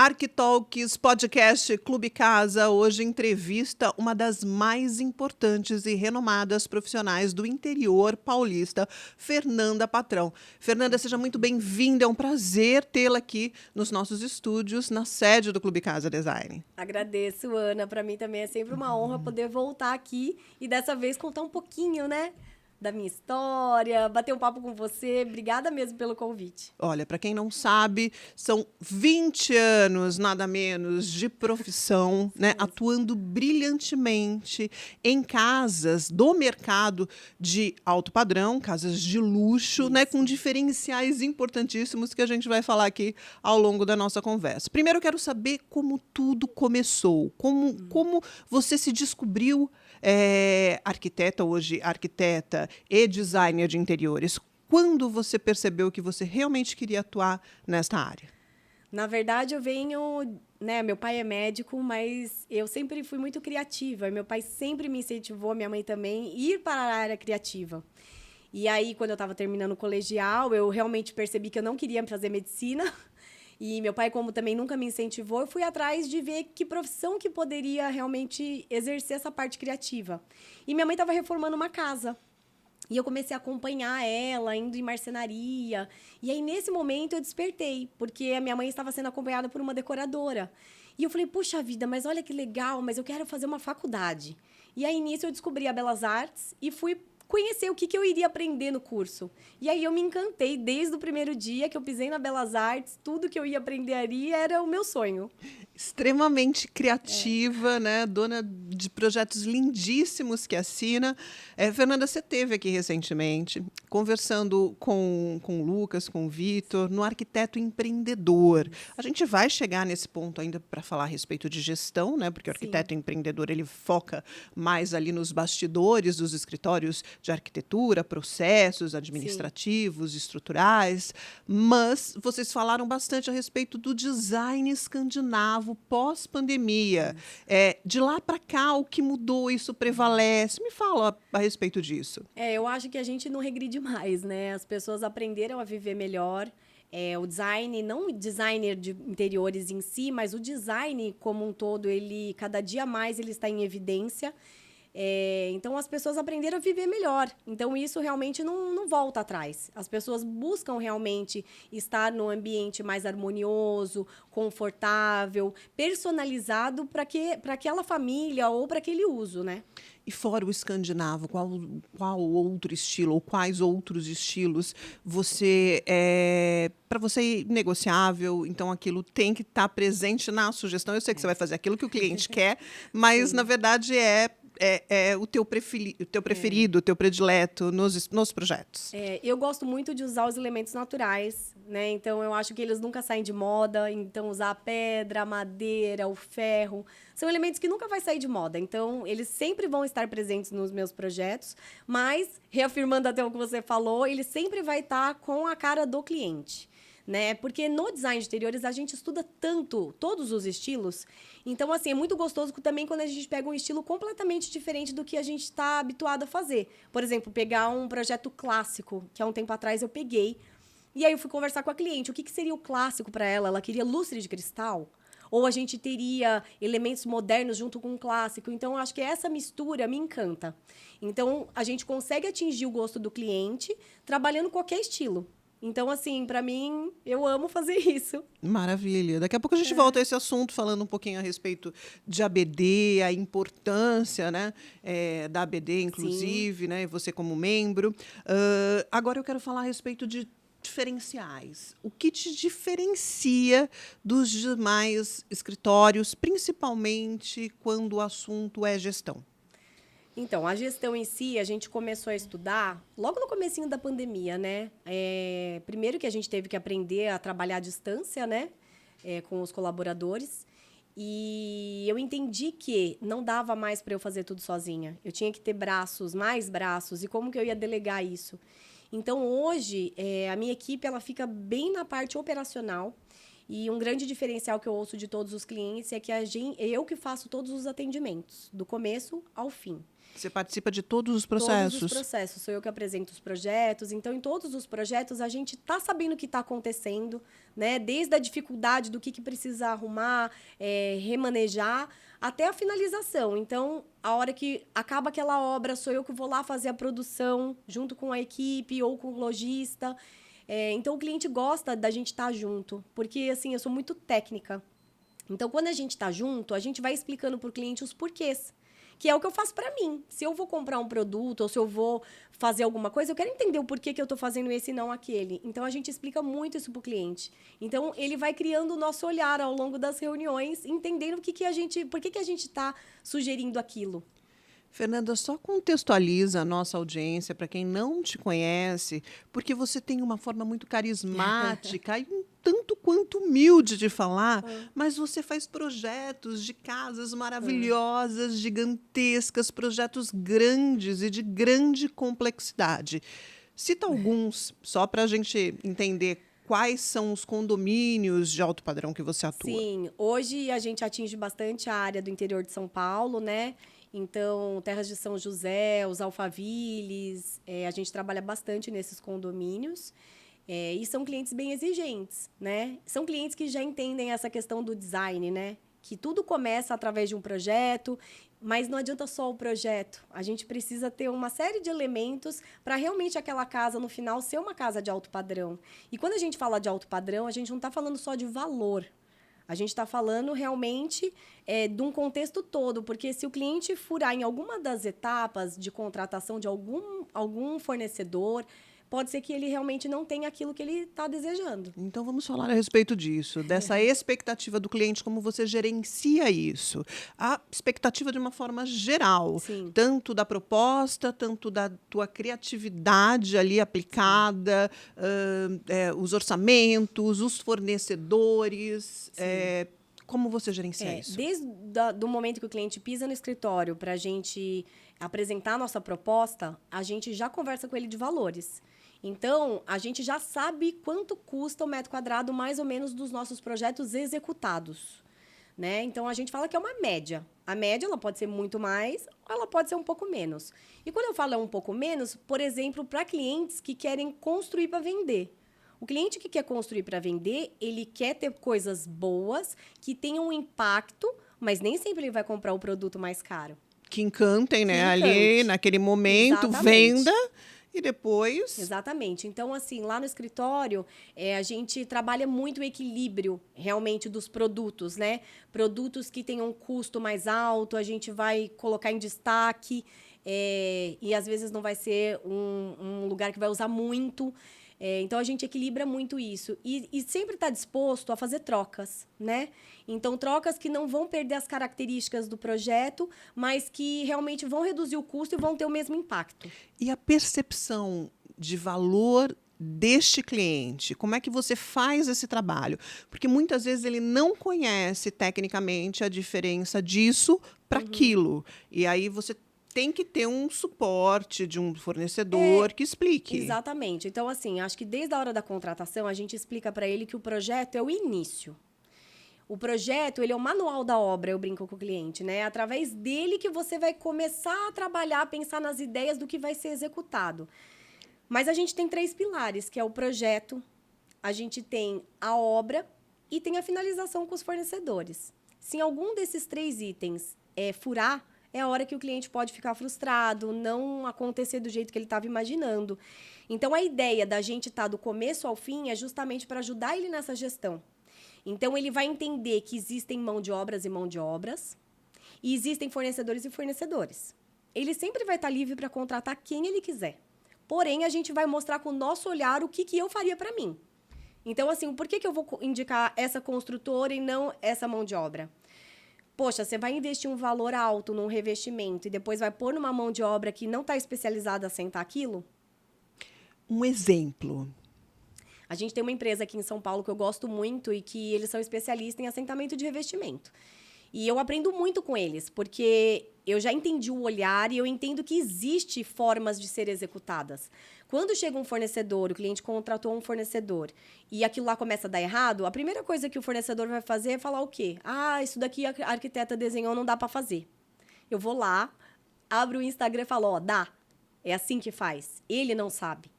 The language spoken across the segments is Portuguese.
ArquiTalks, podcast Clube Casa, hoje entrevista uma das mais importantes e renomadas profissionais do interior paulista, Fernanda Patrão. Fernanda, seja muito bem-vinda, é um prazer tê-la aqui nos nossos estúdios, na sede do Clube Casa Design. Agradeço, Ana, para mim também é sempre uma honra poder voltar aqui e dessa vez contar um pouquinho, né, da minha história, bater um papo com você. Obrigada mesmo pelo convite. Olha, para quem não sabe, são 20 anos, nada menos, de profissão, né, atuando brilhantemente em casas do mercado de alto padrão, casas de luxo, né, com diferenciais importantíssimos que a gente vai falar aqui ao longo da nossa conversa. Primeiro, eu quero saber como tudo começou, como você se descobriu arquiteta, hoje arquiteta e designer de interiores. Quando você percebeu que você realmente queria atuar nesta área? Na verdade, eu venho, né, meu pai é médico, mas eu sempre fui muito criativa. Meu pai sempre me incentivou, minha mãe também, ir para a área criativa. E aí, quando eu estava terminando o colegial, eu realmente percebi que eu não queria fazer medicina. E meu pai, como também nunca me incentivou, eu fui atrás de ver que profissão que poderia realmente exercer essa parte criativa. E minha mãe estava reformando uma casa. E eu comecei a acompanhar ela, indo em marcenaria. E aí, nesse momento, eu despertei, porque a minha mãe estava sendo acompanhada por uma decoradora. E eu falei, puxa vida, mas olha que legal, mas eu quero fazer uma faculdade. E aí, nisso, eu descobri a Belas Artes e fui conhecer o que eu iria aprender no curso. E aí, eu me encantei desde o primeiro dia que eu pisei na Belas Artes. Tudo que eu ia aprender ali era o meu sonho. Extremamente criativa, né? Dona de projetos lindíssimos que assina. Fernanda, você esteve aqui recentemente conversando com o Lucas, com o Vitor, no Arquiteto Empreendedor. A gente vai chegar nesse ponto ainda para falar a respeito de gestão, né? Porque o arquiteto empreendedor ele foca mais ali nos bastidores dos escritórios de arquitetura, processos administrativos, estruturais. Mas vocês falaram bastante a respeito do design escandinavo pós-pandemia. De lá para cá, o que mudou? Isso prevalece? Me fala a respeito disso. Eu acho que a gente não regride mais, né? As pessoas aprenderam a viver melhor. O design, não o designer de interiores em si, mas o design como um todo, ele cada dia mais ele está em evidência. Então, as pessoas aprenderam a viver melhor. Então, isso realmente não volta atrás. As pessoas buscam realmente estar num ambiente mais harmonioso, confortável, personalizado para aquela família ou para aquele uso, né? E fora o escandinavo, qual outro estilo ou quais outros estilos para você negociável, então aquilo tem que estar presente na sugestão. Eu sei que você vai fazer aquilo que o cliente quer, mas na verdade é o teu preferido, o teu predileto nos projetos. Eu gosto muito de usar os elementos naturais, né? Então, eu acho que eles nunca saem de moda. Então, usar a pedra, a madeira, o ferro, são elementos que nunca vai sair de moda. Então, eles sempre vão estar presentes nos meus projetos, mas, reafirmando até o que você falou, ele sempre vai estar com a cara do cliente. Né? Porque no design de interiores a gente estuda tanto todos os estilos. Então, assim, é muito gostoso também quando a gente pega um estilo completamente diferente do que a gente está habituado a fazer. Por exemplo, pegar um projeto clássico, que há um tempo atrás eu peguei. E aí eu fui conversar com a cliente. O que seria o clássico para ela? Ela queria lustre de cristal? Ou a gente teria elementos modernos junto com o clássico? Então, eu acho que essa mistura me encanta. Então, a gente consegue atingir o gosto do cliente trabalhando qualquer estilo. Então, assim, para mim, eu amo fazer isso. Maravilha. Daqui a pouco a gente volta a esse assunto, falando um pouquinho a respeito de ABD, a importância, né, da ABD, inclusive, né, você como membro. Agora eu quero falar a respeito de diferenciais. O que te diferencia dos demais escritórios, principalmente quando o assunto é gestão? Então, a gestão em si, a gente começou a estudar logo no comecinho da pandemia, né? Primeiro que a gente teve que aprender a trabalhar à distância, né? Com os colaboradores. E eu entendi que não dava mais para eu fazer tudo sozinha. Eu tinha que ter mais braços. E como que eu ia delegar isso? Então, hoje, a minha equipe ela fica bem na parte operacional. E um grande diferencial que eu ouço de todos os clientes é que eu que faço todos os atendimentos, do começo ao fim. Você participa de todos os Todos processos? os processos. Sou eu que apresento os projetos. Então, em todos os projetos, a gente está sabendo o que está acontecendo, né? Desde a dificuldade do que precisa arrumar, remanejar, até a finalização. Então, a hora que acaba aquela obra, sou eu que vou lá fazer a produção, junto com a equipe ou com o lojista. Então, o cliente gosta da gente estar junto, porque, assim, eu sou muito técnica. Então, quando a gente está junto, a gente vai explicando para o cliente os porquês. Que é o que eu faço para mim. Se eu vou comprar um produto ou se eu vou fazer alguma coisa, eu quero entender o porquê que eu estou fazendo esse e não aquele. Então, a gente explica muito isso para o cliente. Então, ele vai criando o nosso olhar ao longo das reuniões, entendendo por que a gente está sugerindo aquilo. Fernanda, só contextualiza a nossa audiência para quem não te conhece, porque você tem uma forma muito carismática e um tanto quanto humilde de falar, mas você faz projetos de casas maravilhosas, gigantescas, projetos grandes e de grande complexidade. Cita alguns, só para a gente entender quais são os condomínios de alto padrão que você atua. Sim, hoje a gente atinge bastante a área do interior de São Paulo, né? Então, Terras de São José, os Alphavilles, a gente trabalha bastante nesses condomínios. E são clientes bem exigentes, né? São clientes que já entendem essa questão do design, né? Que tudo começa através de um projeto, mas não adianta só o projeto. A gente precisa ter uma série de elementos para realmente aquela casa, no final, ser uma casa de alto padrão. E quando a gente fala de alto padrão, a gente não está falando só de valor. A gente está falando realmente de um contexto todo, porque se o cliente furar em alguma das etapas de contratação de algum fornecedor, pode ser que ele realmente não tenha aquilo que ele está desejando. Então, vamos falar a respeito disso, dessa expectativa do cliente, como você gerencia isso. A expectativa de uma forma geral, Sim. tanto da proposta, tanto da tua criatividade ali aplicada, os orçamentos, os fornecedores. Como você gerencia isso? Desde o momento que o cliente pisa no escritório para a gente apresentar a nossa proposta, a gente já conversa com ele de valores. Então, a gente já sabe quanto custa o metro quadrado, mais ou menos, dos nossos projetos executados, né? Então, a gente fala que é uma média. A média ela pode ser muito mais ou ela pode ser um pouco menos. E quando eu falo um pouco menos, por exemplo, para clientes que querem construir para vender. O cliente que quer construir para vender, ele quer ter coisas boas, que tenham um impacto, mas nem sempre ele vai comprar o produto mais caro. Que encantem, né? Que encante. Ali, naquele momento, Exatamente. venda e depois... Exatamente. Então, assim, lá no escritório, a gente trabalha muito o equilíbrio, realmente, dos produtos, né? Produtos que tenham um custo mais alto, a gente vai colocar em destaque, e às vezes não vai ser um lugar que vai usar muito. Então, a gente equilibra muito isso. E sempre está disposto a fazer trocas, né? Então, trocas que não vão perder as características do projeto, mas que realmente vão reduzir o custo e vão ter o mesmo impacto. E a percepção de valor deste cliente? Como é que você faz esse trabalho? Porque muitas vezes ele não conhece tecnicamente a diferença disso para aquilo. E aí você tem que ter um suporte de um fornecedor que explique. Exatamente. Então, assim, acho que desde a hora da contratação, a gente explica para ele que o projeto é o início. O projeto, ele é o manual da obra, eu brinco com o cliente, né? É através dele que você vai começar a trabalhar, a pensar nas ideias do que vai ser executado. Mas a gente tem 3 pilares, que é o projeto, a gente tem a obra e tem a finalização com os fornecedores. Se em algum desses 3 itens furar, é a hora que o cliente pode ficar frustrado, não acontecer do jeito que ele estava imaginando. Então, a ideia da gente estar do começo ao fim é justamente para ajudar ele nessa gestão. Então, ele vai entender que existem mão de obras e mão de obras, e existem fornecedores e fornecedores. Ele sempre vai estar livre para contratar quem ele quiser. Porém, a gente vai mostrar com o nosso olhar o que eu faria para mim. Então, assim, por que eu vou indicar essa construtora e não essa mão de obra? Poxa, você vai investir um valor alto num revestimento e depois vai pôr numa mão de obra que não está especializada a sentar aquilo? Um exemplo. A gente tem uma empresa aqui em São Paulo que eu gosto muito e que eles são especialistas em assentamento de revestimento. E eu aprendo muito com eles, porque eu já entendi o olhar e eu entendo que existe formas de ser executadas. Quando chega um fornecedor, o cliente contratou um fornecedor e aquilo lá começa a dar errado, a primeira coisa que o fornecedor vai fazer é falar o quê? Ah, isso daqui a arquiteta desenhou, não dá para fazer. Eu vou lá, abre o Instagram e fala, ó, dá. É assim que faz. Ele não sabe.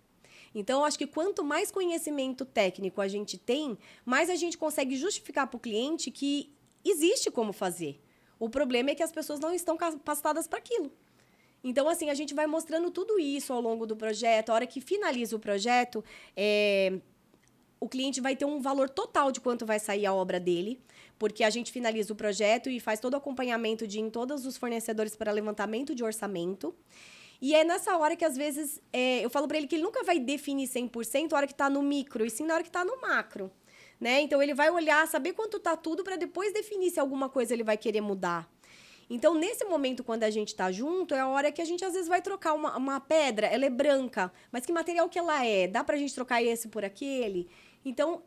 Então, eu acho que quanto mais conhecimento técnico a gente tem, mais a gente consegue justificar para o cliente que existe como fazer. O problema é que as pessoas não estão capacitadas para aquilo. Então, assim, a gente vai mostrando tudo isso ao longo do projeto. A hora que finaliza o projeto, o cliente vai ter um valor total de quanto vai sair a obra dele, porque a gente finaliza o projeto e faz todo o acompanhamento em todos os fornecedores para levantamento de orçamento. E é nessa hora que, às vezes, eu falo para ele que ele nunca vai definir 100% a hora que está no micro, e sim na hora que está no macro. Né? Então, ele vai olhar, saber quanto está tudo, para depois definir se alguma coisa ele vai querer mudar. Então, nesse momento, quando a gente está junto, é a hora que a gente, às vezes, vai trocar uma pedra. Ela é branca, mas que material que ela é? Dá para a gente trocar esse por aquele? Então,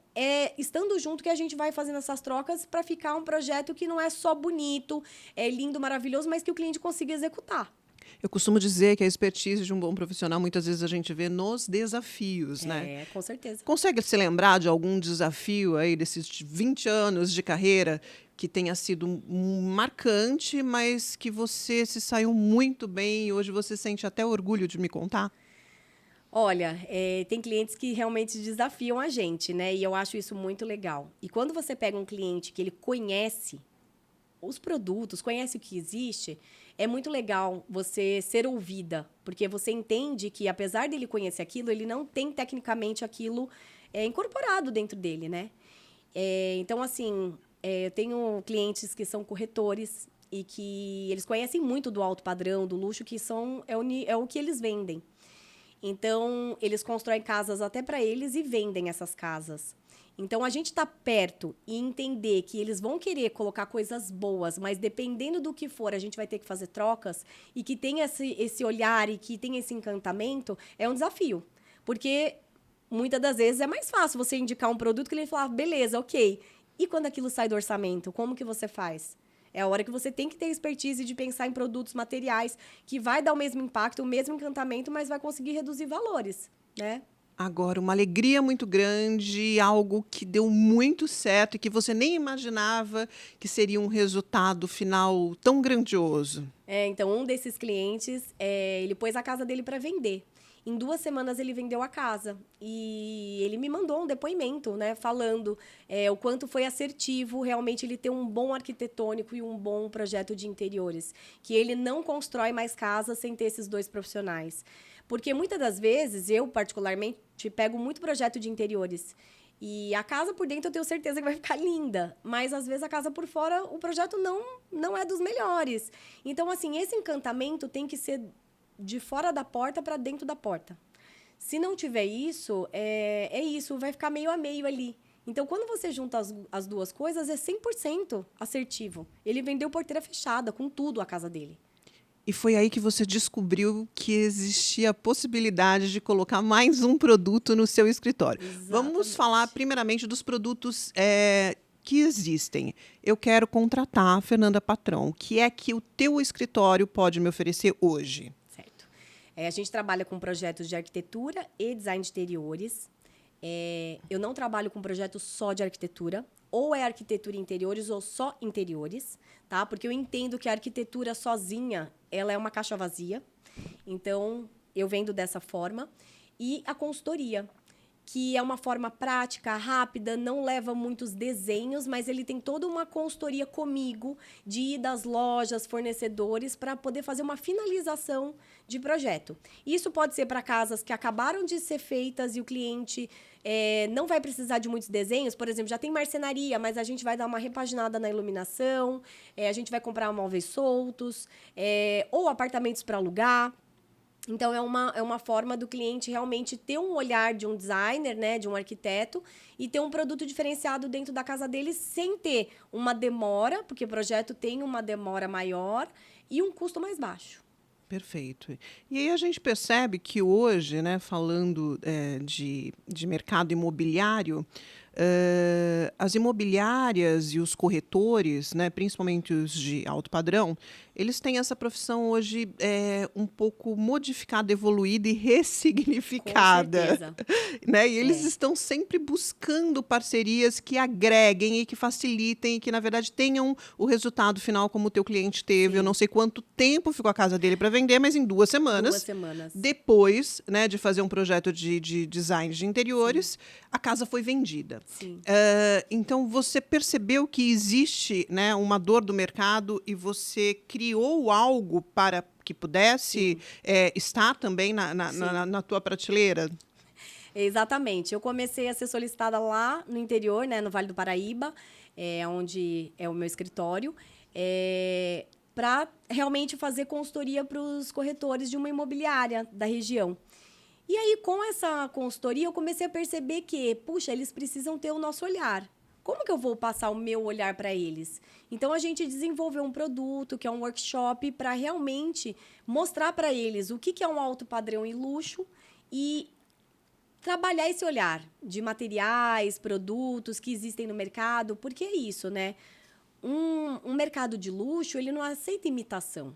estando junto que a gente vai fazendo essas trocas para ficar um projeto que não é só bonito, é lindo, maravilhoso, mas que o cliente consiga executar. Eu costumo dizer que a expertise de um bom profissional, muitas vezes a gente vê nos desafios, né? Com certeza. Consegue se lembrar de algum desafio aí desses 20 anos de carreira que tenha sido marcante, mas que você se saiu muito bem e hoje você sente até orgulho de me contar? Olha, tem clientes que realmente desafiam a gente, né? E eu acho isso muito legal. E quando você pega um cliente que ele conhece os produtos, conhece o que existe, é muito legal você ser ouvida, porque você entende que, apesar dele conhecer aquilo, ele não tem tecnicamente aquilo incorporado dentro dele, né? Então, assim, eu tenho clientes que são corretores e que eles conhecem muito do alto padrão, do luxo, que é o que eles vendem. Então, eles constroem casas até para eles e vendem essas casas. Então, a gente está perto e entender que eles vão querer colocar coisas boas, mas dependendo do que for, a gente vai ter que fazer trocas e que tenha esse olhar e que tenha esse encantamento, é um desafio. Porque, muitas das vezes, é mais fácil você indicar um produto que ele falar, beleza, ok. E quando aquilo sai do orçamento, como que você faz? É a hora que você tem que ter expertise de pensar em produtos materiais que vai dar o mesmo impacto, o mesmo encantamento, mas vai conseguir reduzir valores, né? Agora, uma alegria muito grande, algo que deu muito certo e que você nem imaginava que seria um resultado final tão grandioso. Então, um desses clientes, ele pôs a casa dele para vender. Em 2 semanas, ele vendeu a casa. E ele me mandou um depoimento, né? Falando o quanto foi assertivo realmente ele ter um bom arquitetônico e um bom projeto de interiores. Que ele não constrói mais casas sem ter esses 2 profissionais. Porque muitas das vezes, eu particularmente, pego muito projeto de interiores. E a casa por dentro eu tenho certeza que vai ficar linda. Mas, às vezes, a casa por fora, o projeto não é dos melhores. Então, assim, esse encantamento tem que ser de fora da porta para dentro da porta. Se não tiver isso, isso, vai ficar meio a meio ali. Então, quando você junta as duas coisas, é 100% assertivo. Ele vendeu porteira fechada, com tudo, a casa dele. E foi aí que você descobriu que existia a possibilidade de colocar mais um produto no seu escritório. Exatamente. Vamos falar primeiramente dos produtos que existem. Eu quero contratar a Fernanda Patrão. O que é que o teu escritório pode me oferecer hoje? Certo. A gente trabalha com projetos de arquitetura e design de interiores. Eu não trabalho com projetos só de arquitetura. Ou é arquitetura e interiores ou só interiores, tá? Porque eu entendo que a arquitetura sozinha, ela é uma caixa vazia. Então, eu vendo dessa forma. E a consultoria, que é uma forma prática, rápida, não leva muitos desenhos, mas ele tem toda uma consultoria comigo de ir das lojas, fornecedores, para poder fazer uma finalização de projeto. Isso pode ser para casas que acabaram de ser feitas e o cliente não vai precisar de muitos desenhos. Por exemplo, já tem marcenaria, mas a gente vai dar uma repaginada na iluminação, a gente vai comprar móveis soltos, ou apartamentos para alugar. Então, é uma forma do cliente realmente ter um olhar de um designer, né, de um arquiteto, e ter um produto diferenciado dentro da casa dele sem ter uma demora, porque o projeto tem uma demora maior e um custo mais baixo. Perfeito. E aí a gente percebe que hoje, né, falando de mercado imobiliário, as imobiliárias e os corretores, né, principalmente os de alto padrão, eles têm essa profissão hoje um pouco modificada, evoluída e Com ressignificada. certeza. Né? E eles É. estão sempre buscando parcerias que agreguem e que facilitem e que, na verdade, tenham o resultado final como o teu cliente teve. Eu Sim. não sei quanto tempo ficou a casa dele para vender, mas em 2 semanas, 2 semanas. depois, né, de fazer um projeto de design de interiores, a casa foi vendida. Sim. Então, você percebeu que existe, né, uma dor do mercado e você criou algo para que pudesse estar também na tua prateleira? Exatamente. Eu comecei a ser solicitada lá no interior, né, no Vale do Paraíba, onde é o meu escritório, para realmente fazer consultoria para os corretores de uma imobiliária da região. E aí, com essa consultoria, eu comecei a perceber que, puxa, eles precisam ter o nosso olhar. Como que eu vou passar o meu olhar para eles? Então, a gente desenvolveu um produto, que é um workshop, para realmente mostrar para eles o que é um alto padrão e luxo e trabalhar esse olhar de materiais, produtos que existem no mercado, porque é isso, né? Um mercado de luxo, ele não aceita imitação,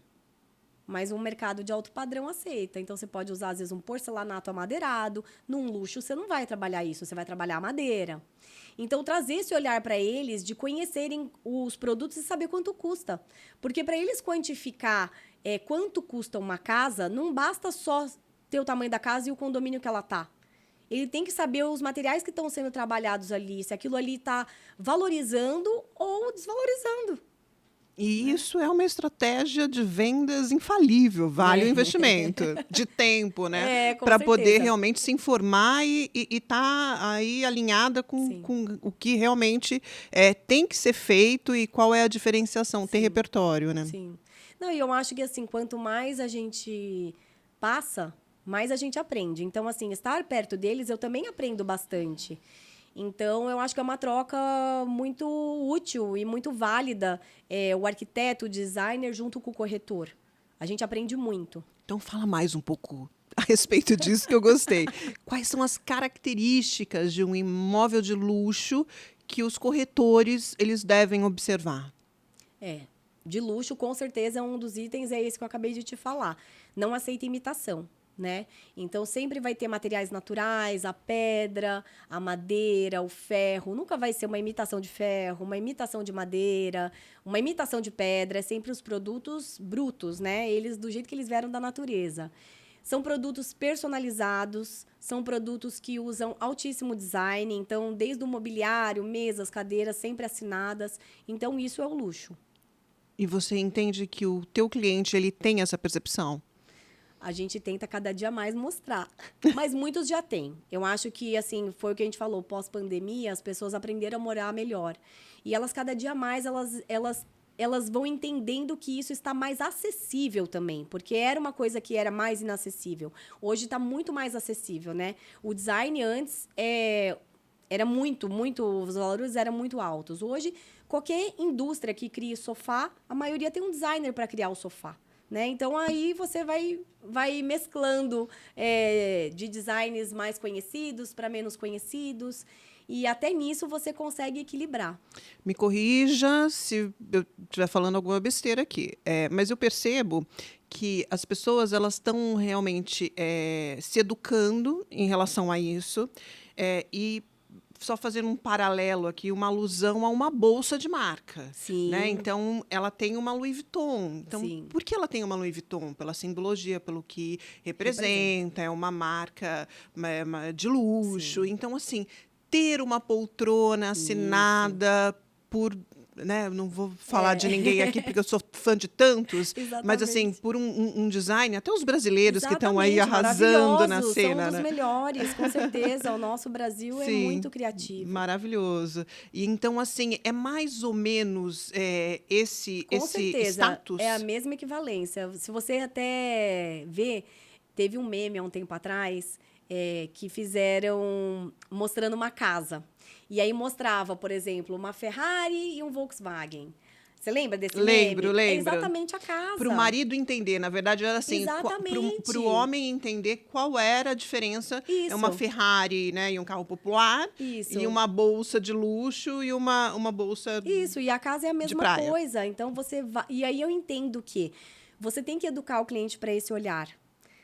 mas um mercado de alto padrão aceita. Então, você pode usar, às vezes, um porcelanato amadeirado. Num luxo, você não vai trabalhar isso, você vai trabalhar a madeira. Então, trazer esse olhar para eles, de conhecerem os produtos e saber quanto custa. Porque para eles quantificar quanto custa uma casa, não basta só ter o tamanho da casa e o condomínio que ela tá. Ele tem que saber os materiais que estão sendo trabalhados ali, se aquilo ali está valorizando ou desvalorizando. E isso é uma estratégia de vendas infalível, vale o investimento de tempo, né? Com Para poder certeza. realmente se informar e estar aí alinhada Sim. com o que realmente tem que ser feito e qual é a diferenciação, ter repertório, né? Sim. Não, e eu acho que, assim, quanto mais a gente passa, mais a gente aprende. Então, assim, estar perto deles, eu também aprendo bastante. Então, eu acho que é uma troca muito útil e muito válida, o arquiteto, o designer, junto com o corretor. A gente aprende muito. Então fala mais um pouco a respeito disso que eu gostei. Quais são as características de um imóvel de luxo que os corretores eles devem observar? De luxo, com certeza, um dos itens é esse que eu acabei de te falar. Não aceita imitação, né? Então, sempre vai ter materiais naturais, a pedra, a madeira, o ferro. Nunca vai ser uma imitação de ferro, uma imitação de madeira, uma imitação de pedra. É sempre os produtos brutos, né? Eles, do jeito que eles vieram da natureza. São produtos personalizados, são produtos que usam altíssimo design. Então, desde o mobiliário, mesas, cadeiras, sempre assinadas. Então, isso é o luxo. E você entende que o teu cliente ele tem essa percepção? A gente tenta cada dia mais mostrar, mas muitos já têm. Eu acho que, assim, foi o que a gente falou, pós-pandemia, as pessoas aprenderam a morar melhor. E elas, cada dia mais, elas vão entendendo que isso está mais acessível também, porque era uma coisa que era mais inacessível. Hoje está muito mais acessível, né? O design antes era muito, os valores eram muito altos. Hoje, qualquer indústria que crie sofá, a maioria tem um designer para criar o sofá. Né? Então, aí você vai mesclando de designs mais conhecidos para menos conhecidos. E até nisso você consegue equilibrar. Me corrija se eu estiver falando alguma besteira aqui. Mas eu percebo que as pessoas elas estão realmente se educando em relação a isso. E só fazendo um paralelo aqui, uma alusão a uma bolsa de marca. Sim. Né? Então, ela tem uma Louis Vuitton. Então, Sim. por que ela tem uma Louis Vuitton? Pela simbologia, pelo que representa. É uma marca de luxo. Sim. Então, assim, ter uma poltrona assinada por... Né? Não vou falar de ninguém aqui, porque eu sou fã de tantos. Mas, assim, por um design, até os brasileiros que estão aí arrasando na cena. São um dos melhores, com certeza. O nosso Brasil é muito criativo. Maravilhoso. E então, assim, é mais ou menos esse status? É a mesma equivalência. Se você até vê, teve um meme há um tempo atrás que fizeram mostrando uma casa. E aí mostrava, por exemplo, uma Ferrari e um Volkswagen. Você lembra desse Lembro, meme? É lembro. exatamente a casa. Para o marido entender, na verdade, era assim, Exatamente. para o homem entender qual era a diferença. É uma Isso. Ferrari, né, e um carro popular, Isso. e uma bolsa de luxo e uma bolsa Isso, e a casa é a de mesma praia. coisa. Então você vai. E aí eu entendo que você tem que educar o cliente para esse olhar.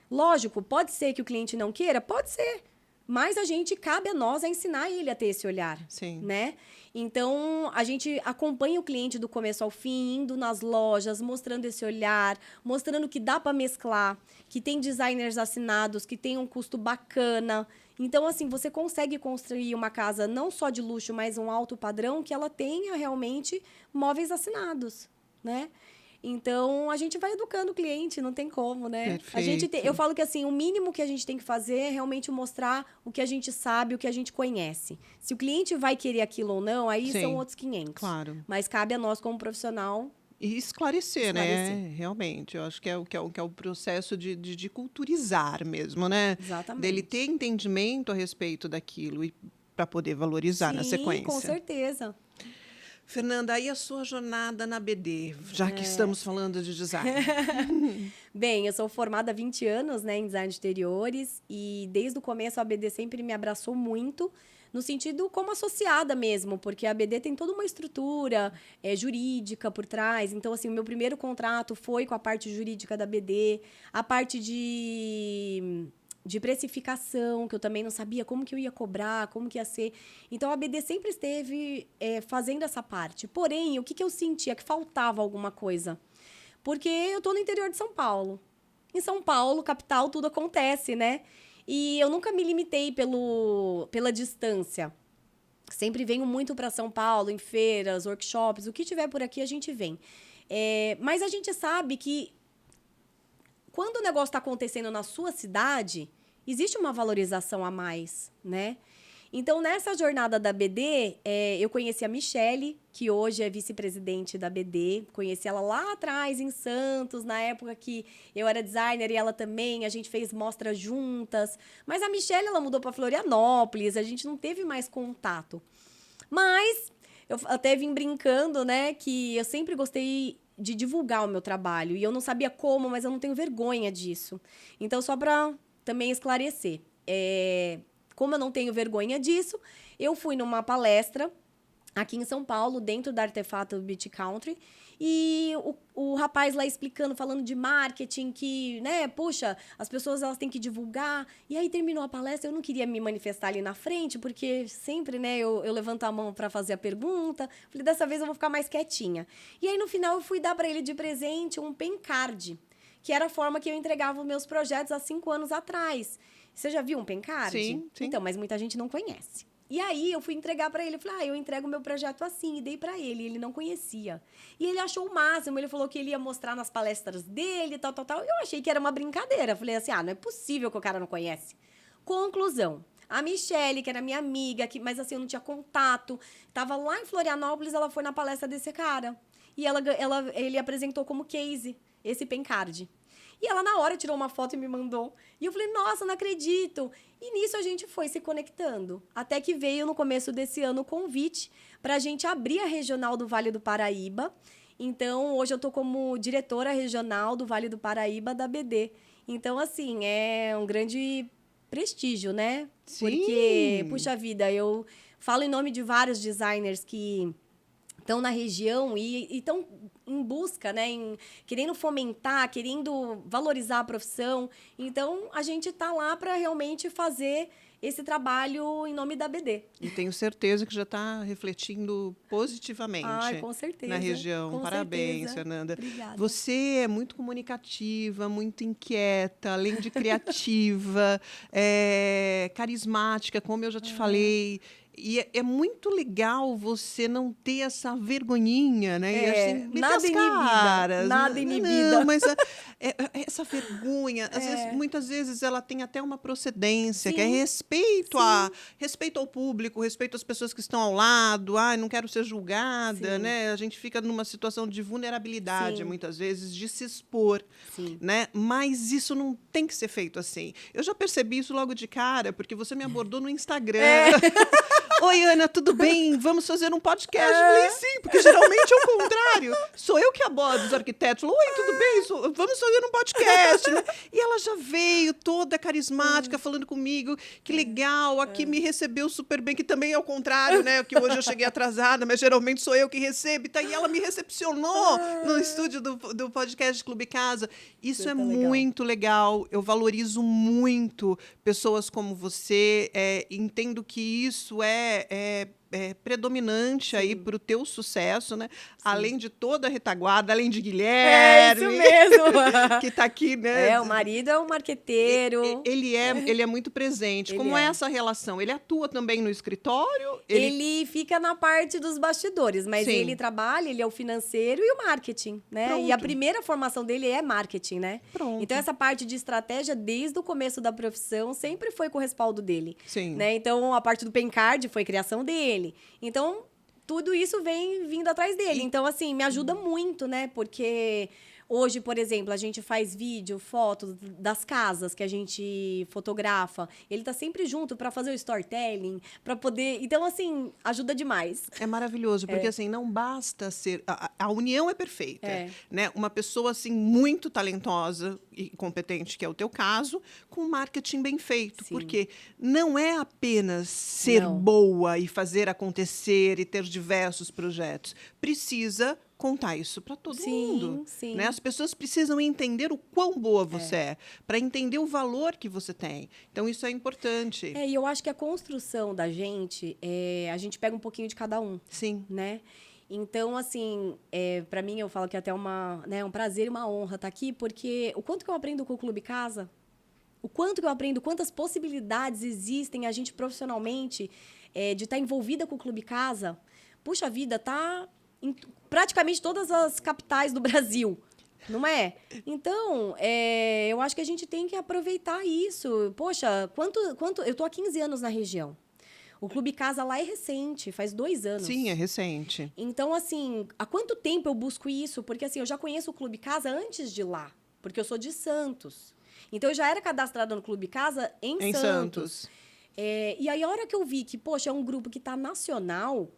Lógico, pode ser que o cliente não queira, pode ser. Mas cabe a nós a ensinar ele a ter esse olhar, Sim. né? Então, a gente acompanha o cliente do começo ao fim, indo nas lojas, mostrando esse olhar, mostrando que dá para mesclar, que tem designers assinados, que tem um custo bacana. Então, assim, você consegue construir uma casa não só de luxo, mas um alto padrão, que ela tenha realmente móveis assinados, né? Então, a gente vai educando o cliente, não tem como, né? Perfeito. Eu falo que, assim, o mínimo que a gente tem que fazer é realmente mostrar o que a gente sabe, o que a gente conhece. Se o cliente vai querer aquilo ou não, aí Sim, são outros 500. claro. Mas cabe a nós, como profissional... E esclarecer, né? Realmente. Eu acho que é o processo de culturizar mesmo, né? Exatamente. Dele ter entendimento a respeito daquilo e para poder valorizar na sequência. Com certeza. Fernanda, aí a sua jornada na BD, já que estamos falando de design. Bem, eu sou formada há 20 anos, né, em design de interiores, e desde o começo a BD sempre me abraçou muito, no sentido como associada mesmo, porque a BD tem toda uma estrutura jurídica por trás. Então, assim, o meu primeiro contrato foi com a parte jurídica da BD, a parte de precificação, que eu também não sabia como que eu ia cobrar, como que ia ser. Então, a BD sempre esteve fazendo essa parte. Porém, o que eu sentia? Que faltava alguma coisa. Porque eu tô no interior de São Paulo. Em São Paulo, capital, tudo acontece, né? E eu nunca me limitei pela distância. Sempre venho muito para São Paulo, em feiras, workshops, o que tiver por aqui a gente vem. Mas a gente sabe que quando o negócio está acontecendo na sua cidade, existe uma valorização a mais, né? Então, nessa jornada da BD, eu conheci a Michele, que hoje é vice-presidente da BD. Conheci ela lá atrás, em Santos, na época que eu era designer e ela também. A gente fez mostra juntas. Mas a Michele, ela mudou para Florianópolis, a gente não teve mais contato. Mas eu até vim brincando, né, que eu sempre gostei de divulgar o meu trabalho. E eu não sabia como, mas eu não tenho vergonha disso. Então, só para também esclarecer, como eu não tenho vergonha disso, eu fui numa palestra aqui em São Paulo, dentro da Artefato Beach Country, e o rapaz lá explicando, falando de marketing, que, né, puxa, as pessoas elas têm que divulgar. E aí terminou a palestra, eu não queria me manifestar ali na frente, porque sempre, né, eu levanto a mão para fazer a pergunta. Falei, dessa vez eu vou ficar mais quietinha. E aí, no final, eu fui dar para ele de presente um pen card, que era a forma que eu entregava os meus projetos há 5 anos atrás. Você já viu um pen card? Sim. Então, mas muita gente não conhece. E aí, eu fui entregar para ele. Eu falei, eu entrego meu projeto assim. E dei para ele. Ele não conhecia. E ele achou o máximo. Ele falou que ele ia mostrar nas palestras dele, tal. Eu achei que era uma brincadeira. Falei assim, não é possível que o cara não conhece. Conclusão. A Michele, que era minha amiga, mas assim, eu não tinha contato. Tava lá em Florianópolis, ela foi na palestra desse cara. E ele apresentou como case esse pen card. E ela, na hora, tirou uma foto e me mandou. E eu falei, nossa, não acredito. E nisso a gente foi se conectando. Até que veio, no começo desse ano, o convite para a gente abrir a regional do Vale do Paraíba. Então, hoje eu tô como diretora regional do Vale do Paraíba da BD. Então, assim, é um grande prestígio, né? Sim. Porque, puxa vida, eu falo em nome de vários designers que estão na região e estão em busca, né? Querendo fomentar, querendo valorizar a profissão. Então, a gente está lá para realmente fazer esse trabalho em nome da BD. E tenho certeza que já está refletindo positivamente com certeza, na região. com Parabéns, certeza. Fernanda. Obrigada. Você é muito comunicativa, muito inquieta, além de criativa, carismática, como eu já te falei. E é muito legal você não ter essa vergonhinha, né? E assim, nada inibida. Nada inibida. Não, mas essa vergonha, muitas vezes ela tem até uma procedência, Sim. que é respeito respeito ao público, respeito às pessoas que estão ao lado, não quero ser julgada, né? A gente fica numa situação de vulnerabilidade, muitas vezes, de se expor, né? Mas isso não tem que ser feito assim. Eu já percebi isso logo de cara, porque você me abordou no Instagram. Oi, Ana, tudo bem? Vamos fazer um podcast? Eu falei, sim, porque geralmente é o contrário. Sou eu que abordo os arquitetos. Oi, tudo bem? Vamos fazer um podcast, né? E ela já veio toda carismática, falando comigo. Que legal, aqui me recebeu super bem, que também é o contrário, né? Que hoje eu cheguei atrasada, mas geralmente sou eu que recebo. E ela me recepcionou no estúdio do podcast Clube Casa. Isso é muito legal. Eu valorizo muito pessoas como você. Entendo que isso é predominante aí para o teu sucesso, né? Além de toda a retaguarda, além de Guilherme. Isso mesmo. Que está aqui, né? O marido é um marqueteiro. Ele é muito presente. Como é essa relação? Ele atua também no escritório? Ele fica na parte dos bastidores, mas ele trabalha, ele é o financeiro e o marketing, né? Pronto. E a primeira formação dele é marketing, né? Pronto. Então, essa parte de estratégia, desde o começo da profissão, sempre foi com o respaldo dele. Sim. Né? Então, a parte do Pencard foi criação dele. Então, tudo isso vem vindo atrás dele. Então, assim, me ajuda muito, né? Porque hoje, por exemplo, a gente faz vídeo, fotos das casas que a gente fotografa. Ele tá sempre junto para fazer o storytelling, para poder... Então, assim, ajuda demais. É maravilhoso, porque assim, não basta ser... A união é perfeita, né? Uma pessoa, assim, muito talentosa e competente, que é o teu caso, com marketing bem feito. Porque não é apenas ser boa e fazer acontecer e ter diversos projetos. Precisa contar isso para todo mundo. Sim. Né? As pessoas precisam entender o quão boa você é, para entender o valor que você tem. Então, isso é importante. E eu acho que a construção da gente, a gente pega um pouquinho de cada um. Sim. Né? Então, assim, para mim, eu falo que é até um prazer e uma honra estar aqui, porque o quanto que eu aprendo com o Clube Casa, o quanto que eu aprendo, quantas possibilidades existem a gente profissionalmente de estar envolvida com o Clube Casa. Puxa vida, tá em praticamente todas as capitais do Brasil, não é? Então, eu acho que a gente tem que aproveitar isso. Poxa, eu tô há 15 anos na região. O Clube Casa lá é recente, faz 2 anos. Sim, é recente. Então, assim, há quanto tempo eu busco isso? Porque, assim, eu já conheço o Clube Casa antes de lá, porque eu sou de Santos. Então, eu já era cadastrada no Clube Casa em Santos. E aí, a hora que eu vi que, poxa, é um grupo que está nacional,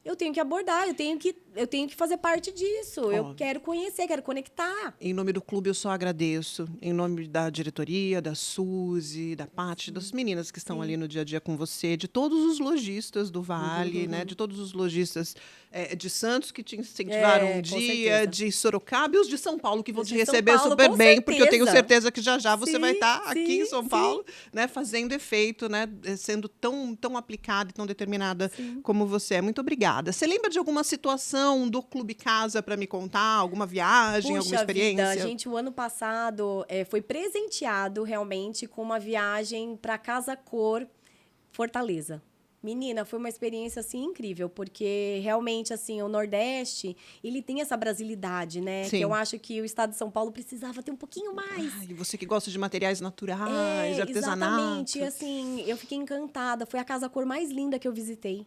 eu tenho que abordar, eu tenho que fazer parte disso. Eu quero conhecer, quero conectar. Em nome do clube, eu só agradeço. Em nome da diretoria, da Suzy, da Paty, das meninas que estão ali no dia a dia com você, de todos os lojistas do Vale, né? De todos os lojistas de Santos que te incentivaram um dia, de Sorocaba e os de São Paulo que vão te receber super bem, porque eu tenho certeza que já você vai estar aqui em São Paulo, né? Fazendo efeito, né? Sendo tão aplicada e tão determinada como você é. Muito obrigada. Você lembra de alguma situação do Clube Casa para me contar? Alguma viagem, alguma experiência? A gente, o ano passado, foi presenteado realmente com uma viagem para Casa Cor Fortaleza. Menina, foi uma experiência, assim, incrível, porque realmente, assim, o Nordeste, ele tem essa brasilidade, né? Sim. Que eu acho que o estado de São Paulo precisava ter um pouquinho mais. E você que gosta de materiais naturais, artesanato. Exatamente. E, assim, eu fiquei encantada. Foi a Casa Cor mais linda que eu visitei.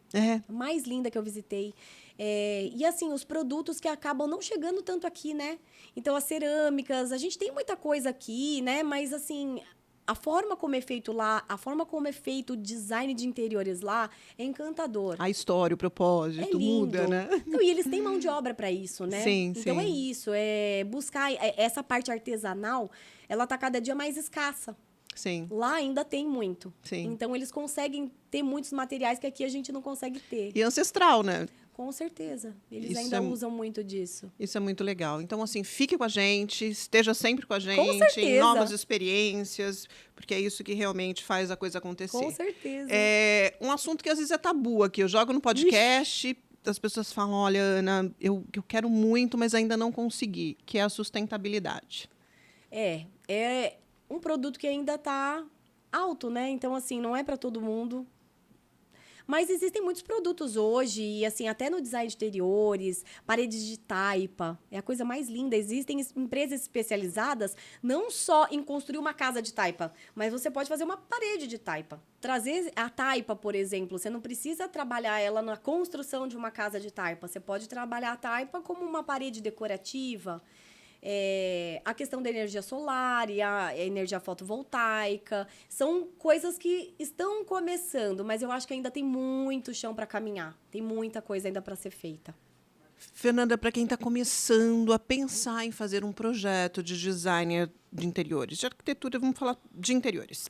Mais linda que eu visitei. E, assim, os produtos que acabam não chegando tanto aqui, né? Então, as cerâmicas, a gente tem muita coisa aqui, né? Mas, assim... A forma como é feito lá, a forma como é feito o design de interiores lá é encantador. A história, o propósito, muda, né? Não, e eles têm mão de obra para isso, né? Sim, então é isso, buscar essa parte artesanal, ela tá cada dia mais escassa. Sim. Lá ainda tem muito. Sim. Então eles conseguem ter muitos materiais que aqui a gente não consegue ter. E ancestral, né? Com certeza. Eles ainda usam muito disso. Isso é muito legal. Então, assim, fique com a gente, esteja sempre com a gente, com certeza. em novas experiências, porque é isso que realmente faz a coisa acontecer. Com certeza. Um assunto que às vezes é tabu aqui. Eu jogo no podcast, as pessoas falam, olha, Ana, eu quero muito, mas ainda não consegui, que é a sustentabilidade. É um produto que ainda está alto, né? Então, assim, não é para todo mundo. Mas existem muitos produtos hoje, e assim, até no design de interiores, paredes de taipa, é a coisa mais linda. Existem empresas especializadas não só em construir uma casa de taipa, mas você pode fazer uma parede de taipa. Trazer a taipa, por exemplo, você não precisa trabalhar ela na construção de uma casa de taipa, você pode trabalhar a taipa como uma parede decorativa. A questão da energia solar e a energia fotovoltaica são coisas que estão começando, mas eu acho que ainda tem muito chão para caminhar, tem muita coisa ainda para ser feita. Fernanda, para quem está começando a pensar em fazer um projeto de design de interiores, de arquitetura, vamos falar de interiores,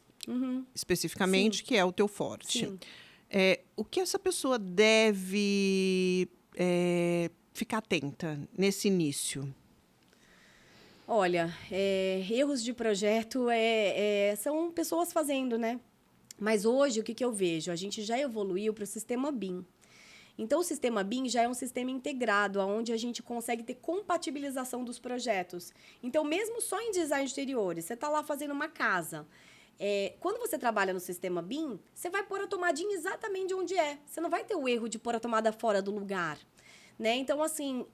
especificamente, Sim. que é o teu forte. Sim. O que essa pessoa deve ficar atenta nesse início? Olha, erros de projeto são pessoas fazendo, né? Mas hoje, o que eu vejo? A gente já evoluiu para o sistema BIM. Então, o sistema BIM já é um sistema integrado, onde a gente consegue ter compatibilização dos projetos. Então, mesmo só em design de interiores, você está lá fazendo uma casa. Quando você trabalha no sistema BIM, você vai pôr a tomadinha exatamente onde é. Você não vai ter o erro de pôr a tomada fora do lugar. Né? Então, assim,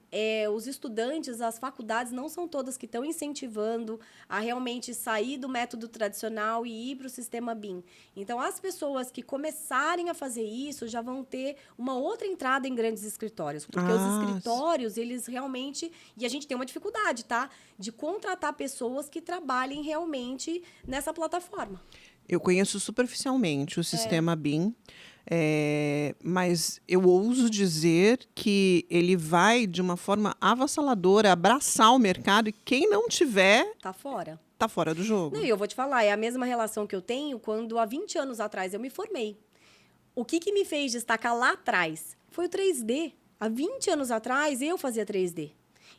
os estudantes, as faculdades não são todas que estão incentivando a realmente sair do método tradicional e ir para o sistema BIM. Então, as pessoas que começarem a fazer isso já vão ter uma outra entrada em grandes escritórios. Porque os escritórios, eles realmente... E a gente tem uma dificuldade, tá? De contratar pessoas que trabalhem realmente nessa plataforma. Eu conheço superficialmente o sistema BIM. Mas eu ouso dizer que ele vai, de uma forma avassaladora, abraçar o mercado, e quem não tiver... Tá fora. Tá fora do jogo. Não, e eu vou te falar, é a mesma relação que eu tenho quando há 20 anos atrás eu me formei. O que me fez destacar lá atrás foi o 3D. Há 20 anos atrás eu fazia 3D.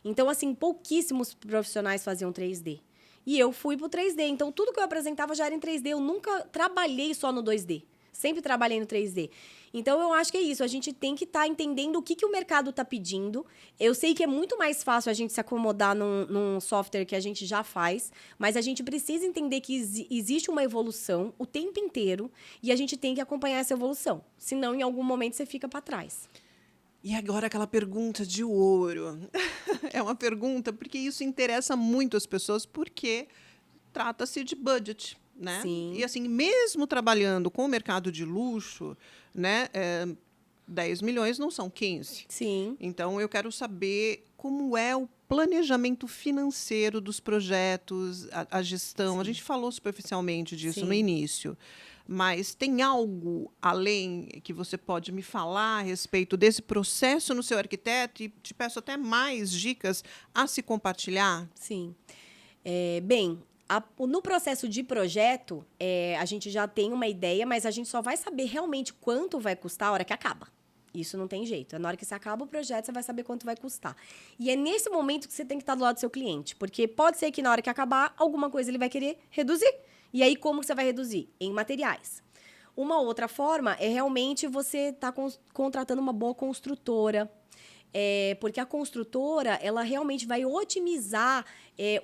Então, assim, pouquíssimos profissionais faziam 3D. E eu fui pro 3D. Então, tudo que eu apresentava já era em 3D. Eu nunca trabalhei só no 2D. Sempre trabalhei no 3D. Então, eu acho que é isso. A gente tem que estar entendendo o que o mercado está pedindo. Eu sei que é muito mais fácil a gente se acomodar num software que a gente já faz, mas a gente precisa entender que existe uma evolução o tempo inteiro e a gente tem que acompanhar essa evolução. Senão, em algum momento, você fica para trás. E agora aquela pergunta de ouro. É uma pergunta porque isso interessa muito as pessoas, porque trata-se de budget. Né? Sim. E assim, mesmo trabalhando com o mercado de luxo, né, 10 milhões não são 15. Sim. Então, eu quero saber como é o planejamento financeiro dos projetos, a gestão. Sim. A gente falou superficialmente disso no início, mas tem algo além que você pode me falar a respeito desse processo no seu arquiteto? E te peço até mais dicas a se compartilhar. Sim. Bem... No processo de projeto, a gente já tem uma ideia, mas a gente só vai saber realmente quanto vai custar a hora que acaba. Isso não tem jeito. Na hora que você acaba o projeto, você vai saber quanto vai custar. E é nesse momento que você tem que estar do lado do seu cliente. Porque pode ser que na hora que acabar, alguma coisa ele vai querer reduzir. E aí, como que você vai reduzir? Em materiais. Uma outra forma é realmente você estar contratando uma boa construtora. Porque a construtora, ela realmente vai otimizar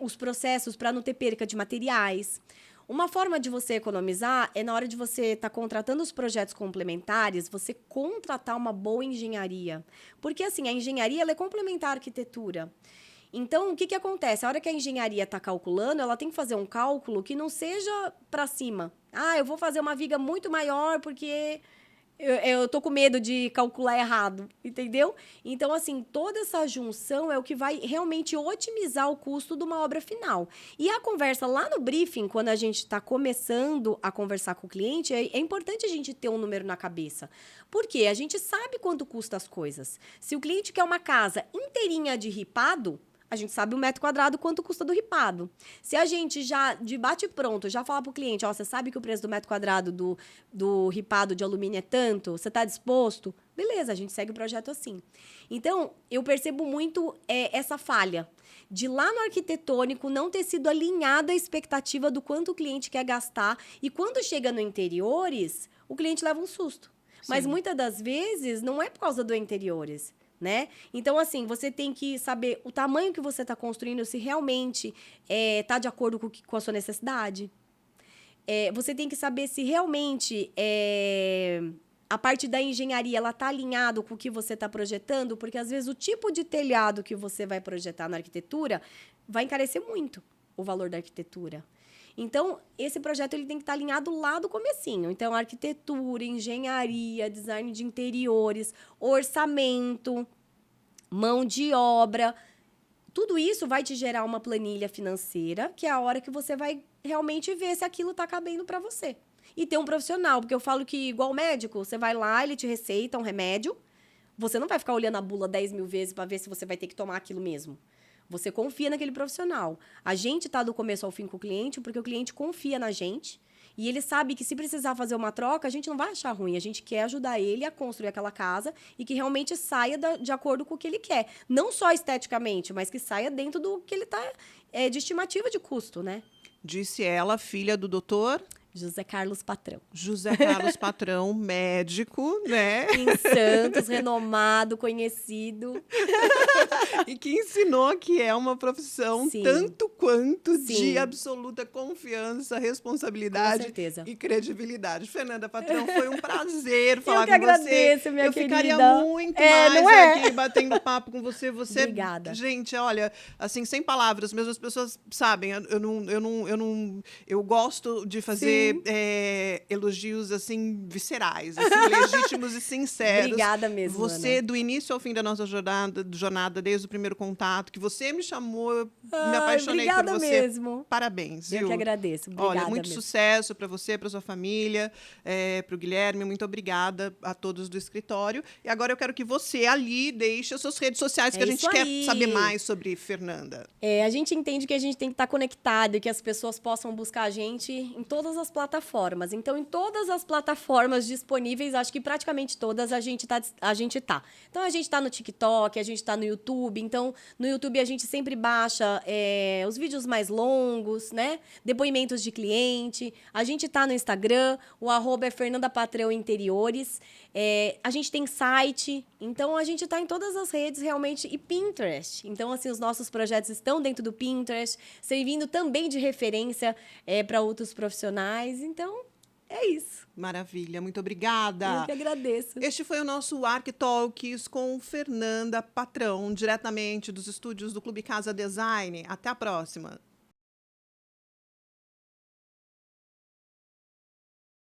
os processos para não ter perca de materiais. Uma forma de você economizar é na hora de você estar contratando os projetos complementares, você contratar uma boa engenharia. Porque, assim, a engenharia ela é complementar à arquitetura. Então, o que acontece? A hora que a engenharia está calculando, ela tem que fazer um cálculo que não seja para cima. Eu vou fazer uma viga muito maior porque... Eu tô com medo de calcular errado, entendeu? Então, assim, toda essa junção é o que vai realmente otimizar o custo de uma obra final. E a conversa lá no briefing, quando a gente está começando a conversar com o cliente, é importante a gente ter um número na cabeça. Por quê? A gente sabe quanto custa as coisas. Se o cliente quer uma casa inteirinha de ripado, a gente sabe o metro quadrado quanto custa do ripado. Se a gente já, de bate-pronto, já falar para o cliente, você sabe que o preço do metro quadrado do ripado de alumínio é tanto? Você está disposto? Beleza, a gente segue o projeto assim. Então, eu percebo muito essa falha de lá no arquitetônico não ter sido alinhada a expectativa do quanto o cliente quer gastar. E quando chega no interiores, o cliente leva um susto. Sim. Mas muitas das vezes não é por causa do interiores. Né? Então, assim, você tem que saber o tamanho que você está construindo, se realmente está de acordo com a sua necessidade. Você tem que saber se realmente a parte da engenharia, ela está alinhado com o que você está projetando? Porque, às vezes, o tipo de telhado que você vai projetar na arquitetura vai encarecer muito o valor da arquitetura. Então, esse projeto ele tem que estar alinhado lá do comecinho. Então, arquitetura, engenharia, design de interiores, orçamento, mão de obra. Tudo isso vai te gerar uma planilha financeira, que é a hora que você vai realmente ver se aquilo está cabendo para você. E ter um profissional, porque eu falo que, igual médico, você vai lá, ele te receita um remédio, você não vai ficar olhando a bula 10 mil vezes para ver se você vai ter que tomar aquilo mesmo. Você confia naquele profissional. A gente está do começo ao fim com o cliente, porque o cliente confia na gente e ele sabe que se precisar fazer uma troca, a gente não vai achar ruim. A gente quer ajudar ele a construir aquela casa e que realmente saia de acordo com o que ele quer. Não só esteticamente, mas que saia dentro do que ele está de estimativa de custo, né? Disse ela, filha do doutor José Carlos Patrão. José Carlos Patrão, médico, né? Em Santos, renomado, conhecido. E que ensinou que é uma profissão Sim. tanto quanto Sim. de absoluta confiança, responsabilidade Com certeza. e credibilidade. Fernanda Patrão, foi um prazer falar Eu que com agradeço, você. minha Eu ficaria querida. muito Não mais é? aqui batendo papo com você. Você, Obrigada. gente, olha, assim, sem palavras, mesmo as pessoas sabem, eu gosto de fazer elogios assim viscerais, assim, legítimos e sinceros. Obrigada mesmo, Você, Ana. do início ao fim da nossa jornada, desde o primeiro contato, que você me chamou, eu me apaixonei por Obrigada você. mesmo. Parabéns, viu? Eu que agradeço. Obrigada Olha, muito mesmo. sucesso para você, para sua família, para o Guilherme. Muito obrigada a todos do escritório. E agora eu quero que você ali deixe as suas redes sociais, que a gente isso quer aí. saber mais sobre Fernanda. A gente entende que a gente tem que estar conectado e que as pessoas possam buscar a gente em todas as plataformas. Então, em todas as plataformas disponíveis, acho que praticamente todas a gente tá. Então, a gente tá no TikTok, a gente tá no YouTube. Então, no YouTube a gente sempre baixa os vídeos mais longos, né? Depoimentos de cliente. A gente tá no Instagram, o @ é Fernanda Patrão Interiores. A gente tem site. Então, a gente tá em todas as redes, realmente. E Pinterest. Então, assim, os nossos projetos estão dentro do Pinterest, servindo também de referência para outros profissionais. Então, é isso. Maravilha, muito obrigada. Eu que agradeço. Este foi o nosso ArcTalks com Fernanda Patrão, diretamente dos estúdios do Clube Casa Design. Até a próxima.